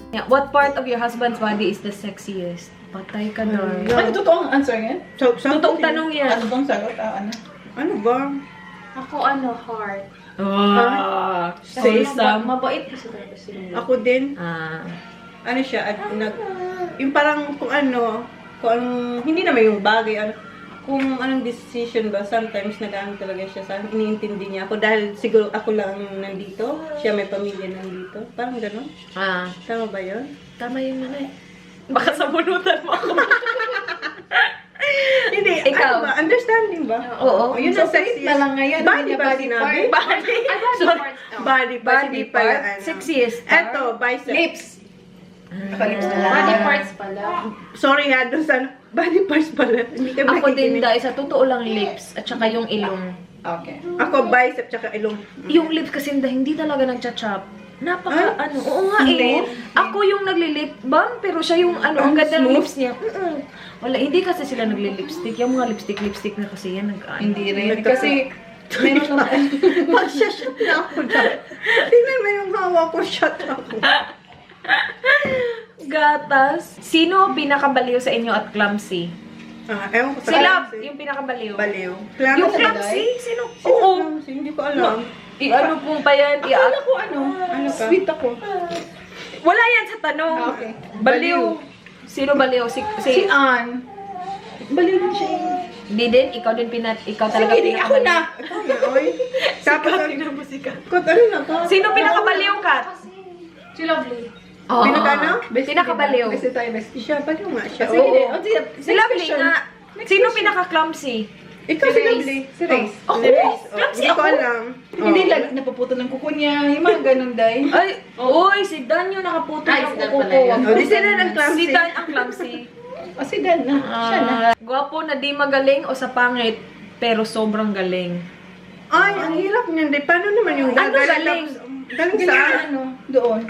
Yeah, what part of your husband's body is the sexiest? Patay ka doon. Ano totoong answer yan? Totoong tanong yan. Totoong sagot? Ano? Ano ba? Ako heart. Say some. Mabait kasi talaga sila. Ako din. Ano siya, yung parang kung anong, hindi naman yung bagay, kung anong decision ba, sometimes nag-ano talaga siya sa akin, iniintindi niya ako dahil siguro ako lang nandito, siya may pamilya nandito, parang gano'n. Tama ba yun? Tama yun na eh. Baka sabunutan mo ako. Hindi, ikaw. ano ba? Understanding ba? Oo. Yun ang sexy. na lang ngayon. Body ba sinabi? Body part. Sexiest. Eto, bicep. Lips. Lips na lang. Body parts pala. Sorry ha, doon sa body parts pala. Hindi ka Ako din makikinig. dahil sa totoo lang lips at saka yung ilong. Okay. Ako bicep tsaka ilong. Yung lips kasi hindi talaga nagcha-chop. Napaka oo nga eh. Ako yung nagli-lip balm pero siya yung ang ganda ng lips niya. Wala, hindi kasi sila nagli-lipstick. Yung mga lipstick na kasi yan Hindi rin. Kasi, meron naman. Mag-shot na ako dyan. Tingnan mo yung hawa ko, shot ako. Gatas. Sino pinakabaliw sa inyo at clumsy? Ewan ko sa Sila, clumsy. yung pinakabaliw. Baliw. Yung clumsy? Sino? Oo. Hindi ko alam. Ano pong pa yan? Akala ko ano ka? sweet ako. Wala yan sa tanong. Okay. Baliw. Sino baliw? Si Ann. Baliw din siya. Hindi din, ikaw talaga Sige, ako na. Ikaw na, oy. Tapos, Kot, ano na to? Sino pinakabaliw, Kat? Si Lovely. Oo. Pinakano? Pinakabaliw. Bestie tayo, bestie. Siya, baliw nga siya. Sige, Oo. Si Lovely nga. Sino pinaka-clumsy? Ikaw si Lovely. Si Rhaze. Ako? Clumsy Hindi ko ako? alam. Hindi lagi napuputol ng kuko niya. Yung mga ganun, day. Ay, uy, si Dan yung nakaputol Ay, ng si Dan kuko pala ko. yun. O, di sila ng Si clumsy. Dan ang clumsy. O si Dan na. Siya na. Gwapo na di magaling o sa pangit, pero sobrang galing. Ay, ang hirap niyan. Di, paano naman yung Ano galing? Galing saan? Ano? Doon.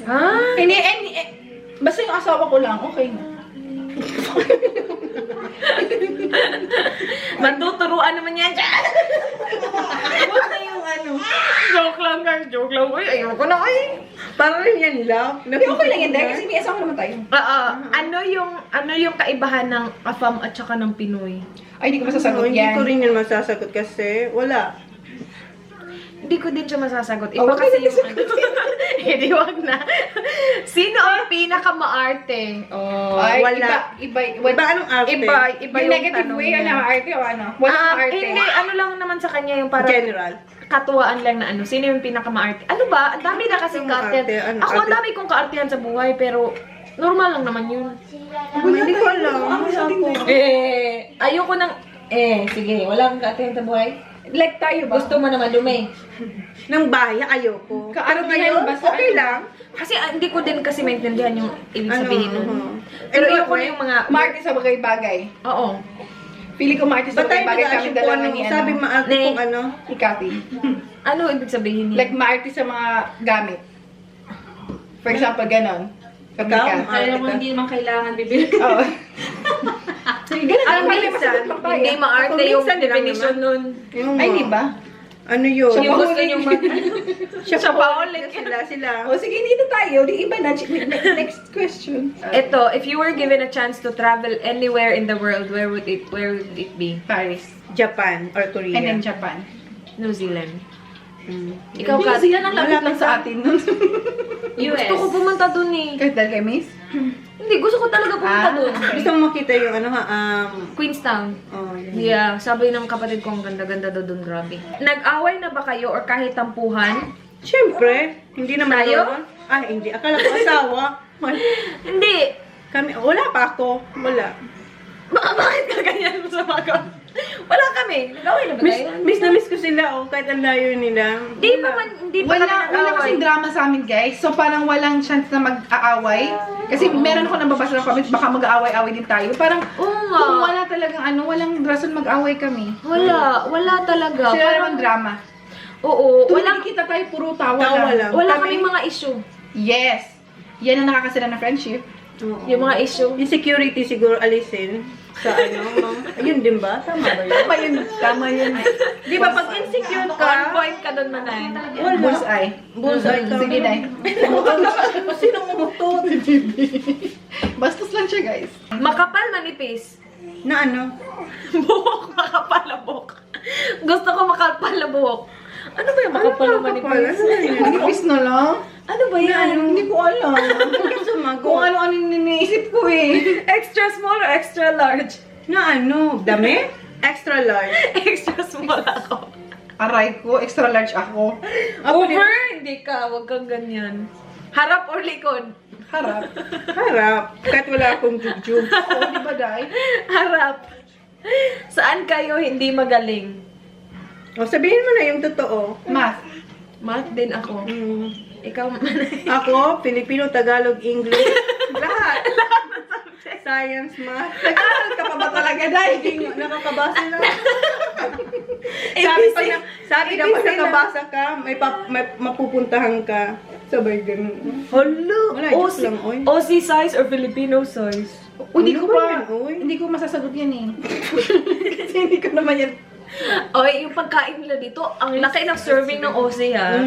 Ha? Hindi, basta yung asawa ko lang, okay na. Matuturuan naman yan. Huwag na yung ano. Joke lang guys, joke lang. Uy, ayoko na ay. Parang rin yan, love. Hindi, okay lang yan, day. Kasi may asawa naman tayo. Ano yung kaibahan ng Afam at saka ng Pinoy? Ay, hindi ko masasagot Hindi yan. ko rin yan masasagot kasi wala. Hindi ko din siya masasagot. Iba kasi yung Hindi, wag na. Sino ang pinaka-maarte? Ay, wala. Iba Anong arte? Iba yung yung negative tanong way, niya. ano, arte o ano? Walang arte. Hindi, ano lang naman sa kanya yung parang General. katuwaan lang na ano. Sino yung pinaka-maarte? Ano ba? Ang dami na kasi Yung kaartihan. arte, ano, Ako, ang arte? dami kong kaartihan sa buhay, pero normal lang naman yun. Hindi ko alam. Ayoko nang... sige. Wala kang kaartihan sa buhay? Like tayo ba? Gusto mo naman dumi. Nang baya, ayoko. Kaartihan Pero ngayon, ba sa okay ano? lang. Kasi hindi ko din kasi maintindihan yung ibig sabihin nun. Pero Pero ayoko na yung mga... Maarte sa bagay-bagay. Oo. Pili ko maarte sa Ba't tayo bagay-bagay kami nag-assume kung dalawa ano? ni Sabi ano. maarte Ne. kung ano? Ni Cathy. Ano ibig sabihin niya? Like maarte sa mga gamit. For example, ganon. Ikaw? Fabrika. Kaya naman hindi naman kailangan bibili. Oo. Sige, ganon. Ang May minsan, masagot lang tayo. Hindi maarte Kung yung minsan lang definition nun. Yung Ay, di ba? Ano yun? Yung gusto nyo mag... Siya paulit. Sila. O sige, dito tayo. Di iba na. Next question. Ito, if you were given a chance to travel anywhere in the world, where would it be? Paris. Japan or Korea. And then Japan. New Zealand. Ikaw, Ikaw, Kat? New Zealand ang lapit lang sa atin. Gusto ko pumunta dun eh. Kahit dahil kay Miss? Hindi, gusto ko talaga pumunta dun. Gusto mo makita yung ano ha? Queenstown. Oh, yun. Yeah, sabi ng kapatid ko, ang ganda-ganda daw dun, grabe. Nag-away na ba kayo or kahit tampuhan? Siyempre, hindi naman Tayo? naman. Hindi. Akala ko asawa. Hindi. Wala pa ako. Wala. Bakit ka ganyan mo sa mga Wala kami. Nag-away na ba tayo? Miss na miss ko sila, kahit ang layo nila. Hindi pa kami Wala nag-away. kasing drama sa amin, guys. So, parang walang chance na mag-aaway. Kasi meron ako nababasa ng comments, baka mag-aaway-aaway din tayo. Parang, Oo nga. kung wala talagang walang rason mag-aaway kami. Wala talaga. Sila Parang, naman drama. oo, Walang kita tayo, puro tawa Tawa lang. lang. wala Kami- kaming mga issue. Yes. Yan ang nakakasira ng friendship. Oo. Yung mga issue. Insecurity siguro alisin sa ayun din ba? Tama ba yun? Tama yun. Di ba pag insecure ka, On point ka doon, Manay. wala. Bullseye. Bullseye ka. Sige, Day. Sino umutot? Bastos lang siya, guys. Makapal, manipis. Na ano? Buhok, makapal na buhok. Gusto ko makapal na buhok. Ano ba yung makapal na manipis? Manipis na lang. Ano ba yan? Hindi ko alam. Kung ano-ano yung iniisip ko eh. Extra small or extra large? Na ano? Dami? Extra large. Extra small ako. Aray ko, extra large ako. Over? Hindi ka. Huwag kang ganyan. Harap or likod? Harap. Harap. Kahit wala akong jugjug. Oo, di ba, Day? Harap. Saan kayo hindi magaling? O, sabihin mo na yung totoo. Math. Math din ako. Ikaw, Manay. Ako, Filipino, Tagalog, English. Lahat. Science, math. Nag-aaral ka pa ba talaga, Day? Hindi nga, nakakabasa lang. ABC. Sabi na pag nakabasa ka, may mapupuntahan ka. Sabay ganun. Hello. Wala, joke lang, oy. Aussie size or Filipino size? Hindi ko Ano ba pa, yan, oy? hindi ko masasagot yan eh. Kasi hindi ko naman yan. Oy, yung pagkain nila dito, ang laki ng serving ng Aussie, ha?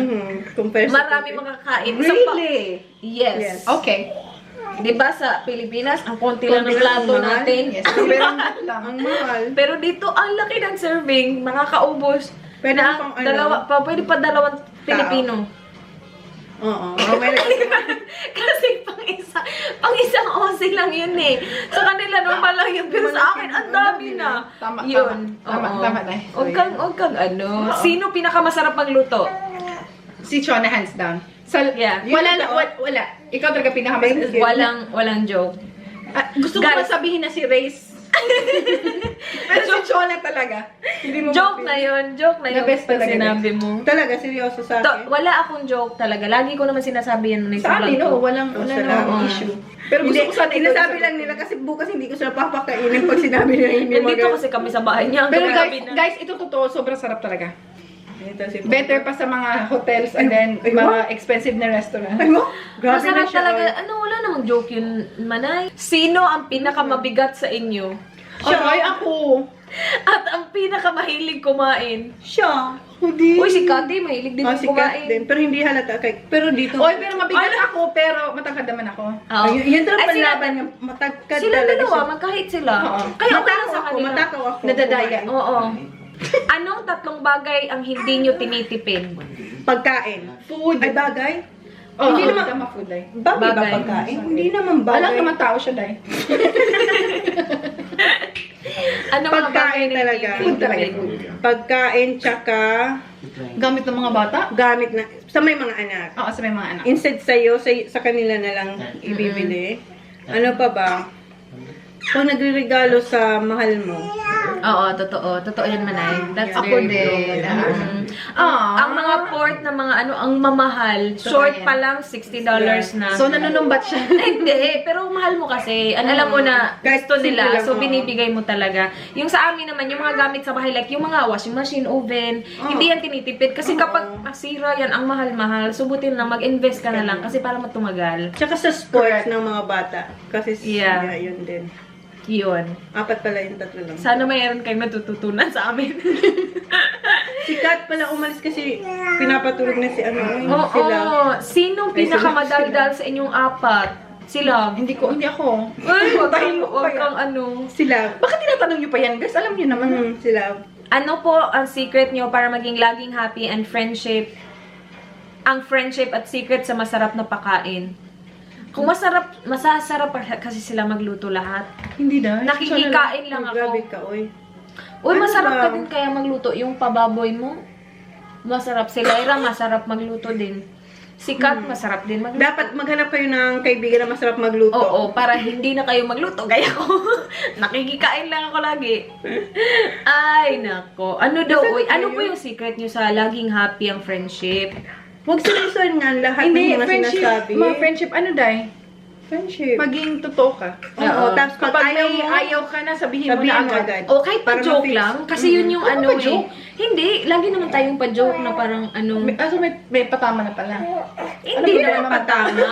Compare sa Marami makakain. Really? Yes. Yes. Okay. Diba sa Pilipinas, ang konti lang ng Konti lang plato ang mahal. natin. Yes. Pero lang. Ang mahal. Pero dito, ang laki ng serving, makakaubos. Pwede na pang ano? pwede pa dalawang Pilipino. Oo. Kasi pang isang Aussie lang yun eh. Sa kanila normal lang yun. Pero sa akin, ang dami na. Tama, Yun. tama, Oo. tama na. Huwag kang ano. Sino pinakamasarap magluto? Si Chona, hands down. Yeah. Wala. Ikaw talaga pinakamasarap. Walang joke. Gusto ko Guys. pa sabihin na si Rhaze. Pero si Chona talaga. Hindi mo Joke na yun. Joke na The yun. best talaga, Sinabi mo. Talaga, seryoso sa akin. Wala akong joke talaga. Lagi ko naman sinasabi yan. Sa amin, no, walang salamat. issue. Pero gusto Hindi, ko sana sinasabi lang nila kasi bukas hindi ko sila papakainin pag sinabi nila hindi Nandito kasi kami sa bahay niya. Pero Gabi na. guys, ito totoo, sobrang sarap talaga. Ito, Better pa sa mga hotels and then mga expensive na restaurant. Ay mo? Grabe na Masarap siya. talaga. Ano, wala namang joke yun, Manay. Sino ang pinakamabigat sa inyo? Siya, ay ako. At ang pinakamahilig kumain? Siya. Hindi. Uy, si Kati, mahilig din Si kumain. Kat din. Pero hindi halata. Pero dito. Oy, pero mabigat ako, pero matangkad naman ako. Oo. Yun talaga Ay, sila- panlaban niya. Matagkad Sila talaga dalawa, siya. magkahit sila. Oo. Kaya okay lang Matakaw sa ako. kanila. Matakaw ako. Nadadaya. Oo. Anong tatlong bagay ang hindi nyo tinitipid? Pagkain. Food. Ay, bagay? Oh, Hindi hindi naman- naman food ay. Bagay ba Bagay. pagkain? Hindi naman bagay. Alam naman tao siya, Day. Anong mga bagay Pagkain na talaga. hindi Food talaga, tinitipid? food. Pagkain, tsaka Gamit ng mga bata? gamit na, sa may mga anak. Oo, sa may mga anak. Instead sa'yo, sa kanila na lang ibibili. Ano pa ba? Kung nagre-regalo sa mahal mo. Oo, totoo. Totoo yan, Manay. That's Ako very din. good. Ah. Ang mga port na mga ano, ang mamahal, short yan. pa lang, $60 na. So, nanunumbat siya. Hindi, pero mahal mo kasi. Alam mo na Kahit gusto simple nila, lang, so oo. binibigay mo talaga. Yung sa amin naman, yung mga gamit sa bahay, like yung mga washing machine, oven, hindi yan tinitipid. Kasi kapag masira yan, ang mahal-mahal, subutin lang, mag-invest ka na lang kasi para matumagal. Tsaka sa sports ng mga bata. Kasi Yeah. yun din. Yun. Apat pala yung tatlo lang. Sana mayroon kayong natututunan sa amin. Si Kat pala umalis kasi pinapatulog na si Oo. sila. Sino pinakamadaldal sa inyong apat? Sila. Hindi ako. Ay, wag kang ano. Sila. Bakit tinatanong niyo pa yan, guys? Alam niyo naman. Sila. Ano po ang secret nyo para maging laging happy and friendship? Ang friendship at secret sa masarap na pagkain. Kung masasarap kasi sila magluto lahat. Hindi na. Nakikikain lang Ay, grabe ako. ka, oy. Uy, Ano masarap ba? ka din kaya magluto. Yung pababoy mo, masarap. Si Lyra, masarap magluto din. Si Kat, masarap din magluto. Dapat maghanap kayo ng kaibigan na masarap magluto. Oo, para hindi na kayo magluto. Gaya ko. Nakikikain lang ako lagi. Ay, nako. Ano daw, Masarap uy? Ano kayo. po yung secret nyo sa laging happy ang friendship? Huwag seryosoin nga lahat Hindi, ng mga friendship. sinasabi. Mga friendship, ano, Day? Friendship. Maging totoo ka. Oo, tapos pag Kapag ayaw may mo, ayaw ka na, sabihin mo sabihin na mo agad. agad. O kahit Para pa-joke ma-fix. lang. Kasi yun yung ano pa-joke? Hindi, lagi naman tayong pa-joke na parang ano. May patama na pala. Hindi ba naman naman? patama.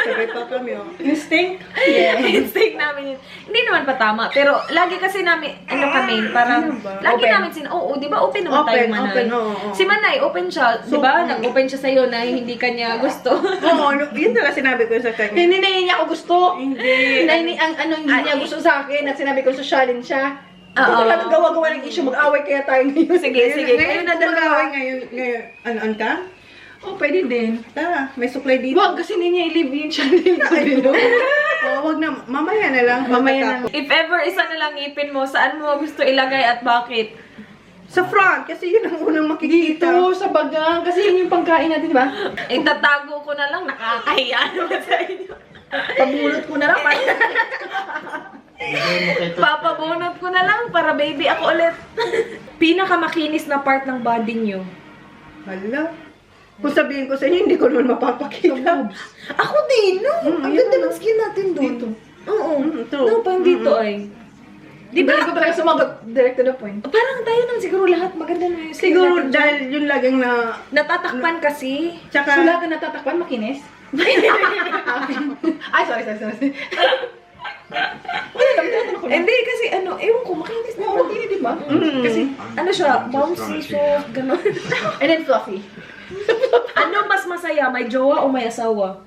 Sabay pa kami, oh. Instinct? Instinct namin yun. Hindi naman pa tama. Pero lagi kasi namin, kami, parang, Ano ba? lagi Open. namin oo, di ba open naman tayo, Manay? Open, oo. Si Manay, open siya. Di ba? Nag-open siya sa'yo na hindi kanya gusto. Oo, yun talaga sinabi ko sa kanya. Hindi na niya ako gusto. Hindi. Hindi niya gusto sa akin at sinabi ko sosyalin siya. Oo. Ito lang gawa-gawa ng issue, mag-away kaya tayo ngayon. Sige, sige. Kayo na dalawa. Ngayon, ano ka? Oh, pwede din. Tara, may supply dito. Wag, kasi hindi niya i-leave yung channel. Wag na, mamaya na lang. Mamaya na. If ever isa na lang ngipin mo, saan mo gusto ilagay at bakit? Sa front, kasi yun ang unang makikita. Dito, sa bagang. Kasi yun yung pagkain natin, di ba? Itatago ko na lang, nakakahiya naman sa inyo. Pabulot ko na lang. Papabunot ko na lang para baby ako ulit. Pinakamakinis na part ng body nyo. Hala. Kung sabihin ko sa inyo, hindi ko naman mapapakita. Ako din, no? Ang ganda ng skin natin doon. Dito. Oo. True. No, pang dito ay. Di ba? Ko talaga sumagot direct to the point. Parang tayo nang siguro lahat maganda na yung skin Siguro natin. dahil yun laging na... Natatakpan kasi. Tsaka... Wala ka natatakpan, makinis? Ay, sorry. Wala lang, tinatanong ko lang. Hindi kasi ewan ko, makinis na. Oo, makinis, di ba? Kasi, Ano siya, bouncy, soft, gano'n. and then fluffy. Ano mas masaya, may jowa o may asawa?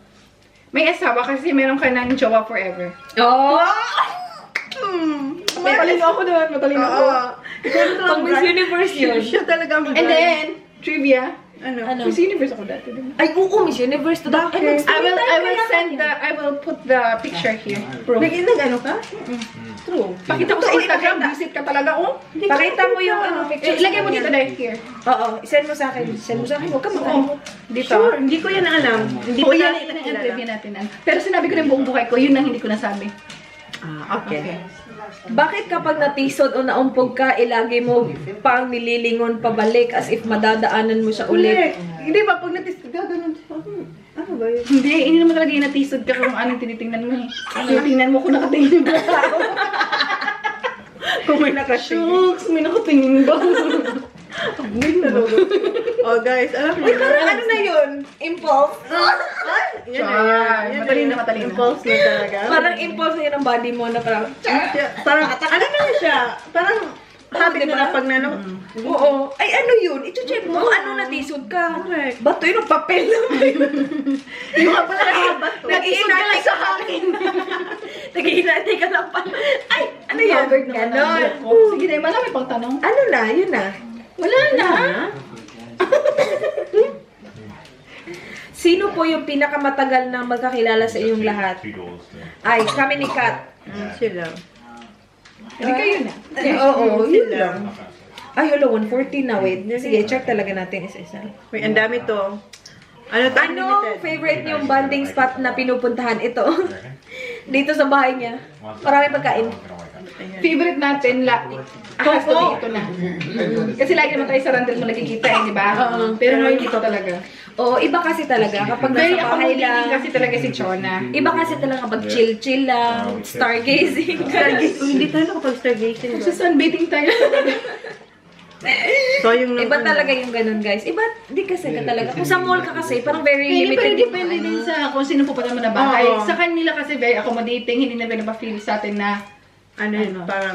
May asawa kasi meron ka ng jowa forever. Oh! Matalino ako doon, matalino ako. Pang Miss Universe yun. Siya talaga ang And then, trivia. Ano? Miss Universe ako dati. Diba? Ay, oo, Miss Universe to that. I will put the picture here. Proof. Nag-ano ka? True. Pakita ko sa Instagram, visit ka talaga, oh. Pakita mo yung picture. Ilagay mo dito dahil here. Oo, send mo sa akin. Send mo sa akin. Huwag ka makalimot. Dito. Sure, hindi ko yan alam. Hindi Oo, ko yan yan ang trivia natin. Pero sinabi ko na yung buong buhay ko, yun ang hindi ko nasabi. Okay. Bakit kapag natisod o naumpog ka, ilagi mo pang nililingon pabalik as if madadaanan mo siya ulit? Hindi ba, pag natis, gaganon siya. Ano ba yun? Hindi naman talaga yung natisod ka kung anong tinitingnan mo eh. Tinitingnan mo kung nakatingin ba tao. Kung may nakatingin. Shucks, may nakatingin ba? Oh guys, alam mo. Ano na yun? Impulse? Matalino. Impulse na talaga. Parang impulse na yun ang body mo na parang... Parang, ano na siya? Parang, habit diba? mo na pag nanong. Oo. Ay, ano yun? I-check mo kung ano natisod ka. Correct. Bato yun ang papel naman. Yung nga pala nakabato. Nag-iinatay Nag-iinatay ka sa sa akin. Nag-iinatay ka lang pa. Ay, ano yun? Covered naman ang Ganon. buhok ko. Sige na, marami pang tanong. Ano na? Yun na. Wala na. Sino po yung pinakamatagal na magkakilala sa inyong lahat? Ay, kami ni Kat. Sila. Hindi kayo na. Oo, yun Sila. lang. Ay, wala, 114 na. Wait. Sige, check talaga natin isa-isa. Wait, ang dami to. Ano to? Ano favorite niyong bonding spot na pinupuntahan? Ito. Dito sa bahay niya. Marami pagkain. Favorite natin, has to be ito na. Kasi lagi naman tayo sa randal mo nagkikita eh, di ba? Pero ngayon dito talaga. Oo, iba kasi talaga. Kapag Very nasa bahay accommodating lang. kasi talaga si Chona. Iba kasi talaga kapag chill-chill lang. Stargazing. Hindi tayo nakapag-stargazing. Sa sunbathing tayo. So, yung Iba talaga yung ganun, guys. Iba, di kasi ka talaga. Kung sa mall ka kasi, parang very Hindi, pero limited yung depende ano. din sa kung sino pupunta mo na bahay. Oo. Sa kanila kasi very accommodating, hindi na pinapa-feel sa atin na ano yun, parang,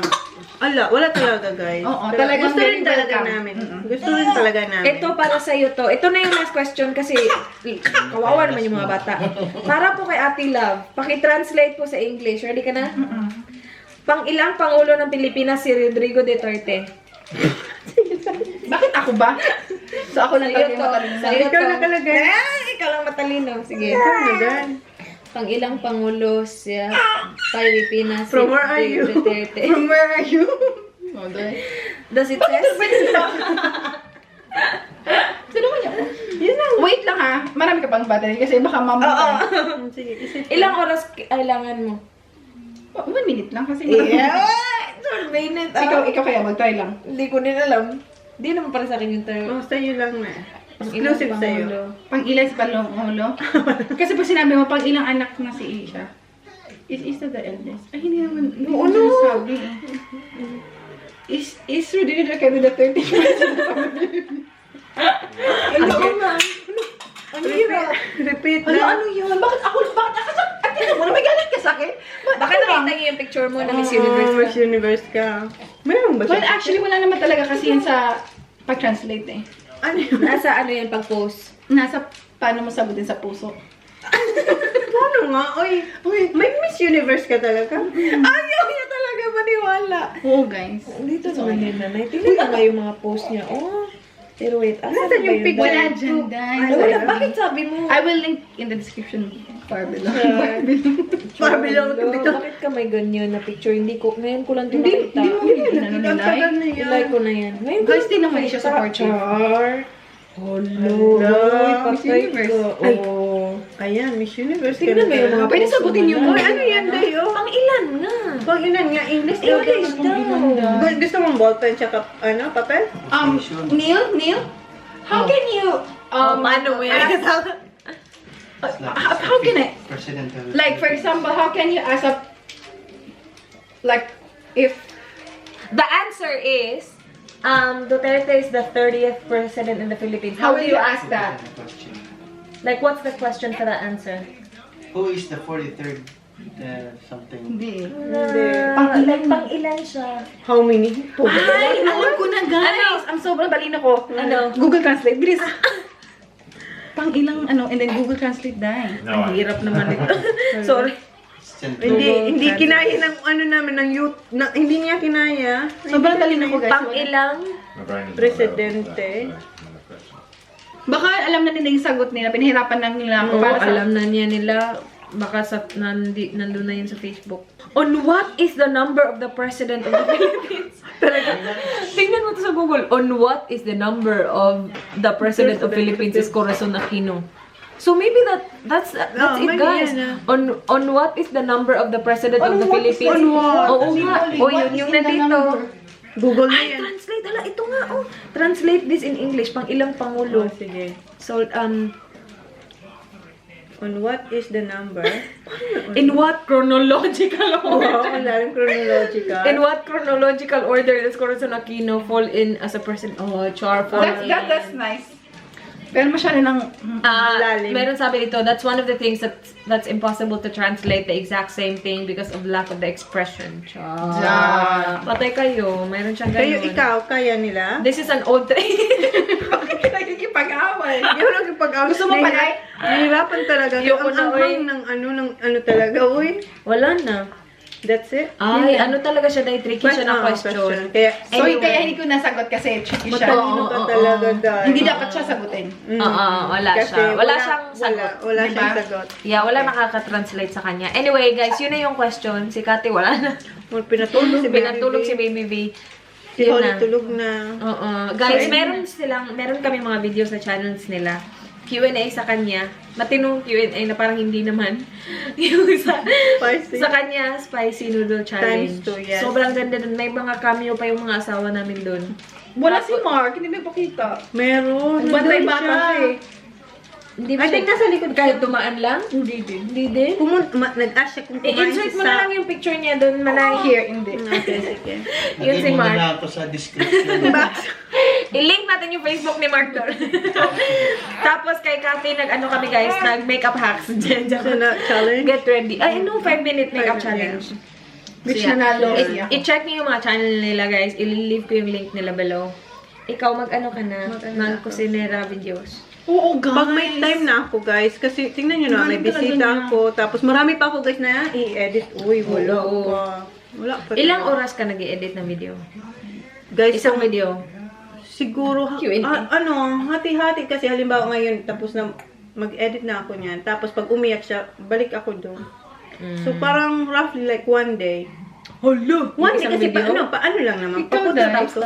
wala talaga guys. Oo, Pero talagang gusto rin very talaga welcome. namin. Gusto rin talaga namin. Ito para sa iyo to. Ito na yung last question kasi kawawa naman yung mga bata. Para po kay Ate Love, paki-translate po sa English. Ready ka na? Pang ilang pangulo ng Pilipinas si Rodrigo Duterte? bakit ako ba? So ako lang talaga Sa'yo yung to. matalino. Sa'yo Ikaw to. na talaga. Ay, ikaw lang matalino. Sige. Pang ilang pangulo siya Pilipinas si From where are you? Rodrigo Duterte? From where are you? Oh, Does it says? Sino mo niya? Yun lang. Wait lang ha. Marami ka pang battery kasi baka mamaya. Sige, isip. Ilang oras kailangan mo? 1 minute lang kasi. Yeah! 1 minute. Ikaw kaya mag-try lang. Hindi ko din alam. Hindi naman para sa akin yung term. Oh, sa'yo lang na. Pang ilang Exclusive sa'yo. pangulo. Pang ilan sa ulo? Kasi pag sinabi mo, pang ilang anak na si Isha. Is Isa the eldest? Ay, hindi naman. Hindi ko nasabi. Is Rudy the Kevin the 30th person? Ano nga? Ang hirap. Repeat Ano, na. ano yun? Bakit ako? Ate mo na may galit ka sa akin? Pakita niyo yung picture mo na Miss Universe. Miss Universe ka. Meron ba siya? Well, actually, wala naman talaga kasi yun sa pag-translate eh. Ano yun? Nasa ano yan pag-post? Nasa paano mo sagutin sa puso. Paano nga? Uy, may Miss Universe ka talaga? Ayaw niya talaga maniwala. Oo, guys. Dito naman yun, nanay. Tingnan ba yung mga post niya? Oh, pero wait. Nasaan yung picture? Wala dyan, guys. Ay, wala. Bakit sabi mo? I will link in the description far below. Far below dito. Bakit ka may ganyan na picture? Hindi ko, ngayon ko lang ito Hindi nakita. mo Ang tagal na yan. I-like ko na yan. Ngayon ko Guys, lang din naman nakita. siya sa portrait. Char. Hello. Miss Patay Universe. ka. Ay. Oh. Ayan, Miss Universe. Tingnan mo yung mga Pwede post sagutin mo, yung nanay. Uy, ano yan, Dayo? Pang ilan nga? Pag inan nga, English daw. English daw. Gusto mong ballpen tsaka papel? Neil, how can you, Paano mo yan? how can I, Presidential. like, for example, how can you ask a, like, if, The answer is, Duterte is the 30th president in the Philippines. how will you ask that? Question. Like, what's the question for that answer? Who is the 43rd something? Hindi. Like, pang ilan siya? How many? Ay, alam ko na, guys. Ang sobrang balino ko. Ano? Google Translate, bilis. Pang ilang, and then Google Translate dahil. Ang hirap naman ito. Sorry. Hindi kinaya ng ano namin ng youth. Hindi niya kinaya. Sobrang talino ko, guys. Pang ilang? Presidente. Baka alam na nila yung sagot nila. Pinahirapan lang nila ako Oo, para sa... alam na niya nila. Baka nandun na yun sa Facebook. On what is the number of the president of the Philippines? Talaga. Tingnan mo to sa Google. On what is the number of the president of Philippines is Corazon Aquino. So maybe that's it, maybe guys. yan, On what is the number of the president of the Philippines? On what? Oo nga. O yun yung nandito. Google na Ay, yan. translate. Ala, ito nga. Oh. Translate this in English. Pang ilang pangulo. Sige. So, On what is the number? in what chronological order? Wow, ang lalim chronological. In what chronological order does Corazon Aquino fall in as a person? Oh, char fall in. That's nice. Pero masyado ng... Lalim. Meron sabi dito, that's one of the things that's impossible to translate the exact same thing because of lack of the expression. Char. Patay kayo. Meron siyang Kayo, ganun. ikaw, kaya nila? This is an old Bakit ka nagkikipag-away? Hindi mo nagkipag-out. Gusto mo pala? Nahihirapan talaga. Ayoko Ang na, anghang ng ano talaga, uy. Wala na. That's it. Ay, ano talaga siya dahil tricky siya na question. Kaya, So, Anyway. kaya hindi ko nasagot kasi tricky siya. matalino ka talaga dahil. Hindi dapat siya sagutin. Wala Kasi siya. Wala siyang sagot. Wala Diba? siyang sagot. Yeah, wala nakaka-translate sa kanya. Anyway, guys, yun na yung question. Si Kati wala na. Pinatulog si Pinatulog si Baby. Baby V. Si Yun Holly na. tulog na. Oo. Guys, meron kami mga videos sa channels nila. Q&A sa kanya. Matinong Q&A na parang hindi naman. Yung Spicy. sa kanya, Spicy Noodle Challenge. Times 2, yes. Sobrang ganda dun. May mga cameo pa yung mga asawa namin dun. Wala si Mark, hindi nagpakita. Meron. Bantay Nandun bata siya. siya eh. Hindi I think nasa likod kahit tumaan lang? Hindi din. Hindi din. Nag-ask siya kung kumain I-insert si mo na lang yung picture niya dun, Manay. Here, hindi. Okay, sige. Yun si Lagay mo Mark. na ako sa description. I-link natin yung Facebook ni Mark doon. Tapos kay Kathy, nag-ano kami guys, nag-makeup hacks. Challenge? Get ready. Ay, no, 5-minute makeup 5 challenge. Which So, yeah. nanalo siya. I-check niyo yung mga channel nila guys. I-leave ko yung link nila below. Ikaw, mag-ano ka na? Mag-kusinera videos. Oo, guys. Pag may time na ako, guys, kasi tingnan nyo na, may Galing talaga bisita niya. ako, tapos marami pa ako, guys, na i-edit. Uy, wala Oo. pa. Wala pa. Ilang oras ka nag-i-edit ng video? Guys, Isang video. siguro, Q&A. hati-hati kasi halimbawa ngayon, tapos na mag-edit na ako niyan. Tapos pag umiyak siya, balik ako doon. So parang roughly like one day. Hello! One day Isang kasi video? paano lang naman. Ikaw, Papunta Dai. tapos.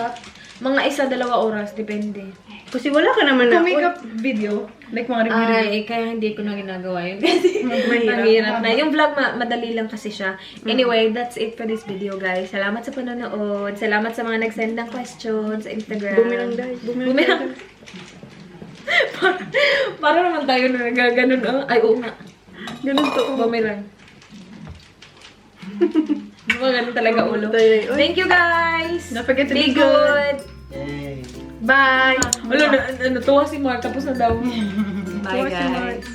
Mga 1-2 oras, depende. Kasi wala ka naman na. Kung makeup video, like mga review. Ay, kaya hindi ko na ginagawa yun. Kasi Mahirap. mahirap na. Yung vlog, madali lang kasi siya. Anyway, that's it for this video, guys. Salamat sa panonood. Salamat sa mga nag-send ng questions sa Instagram. Bumirang, guys. Bumirang. para naman tayo na nagaganon. Ay, oo nga. Ganun to. Bumirang. Ganun talaga ulo. Uy. Thank you, guys! Don't forget to Be be good! Yay! Bye! Wala, natuwa si Mark. Tapos na daw. Bye, Tuwa si Mark. guys.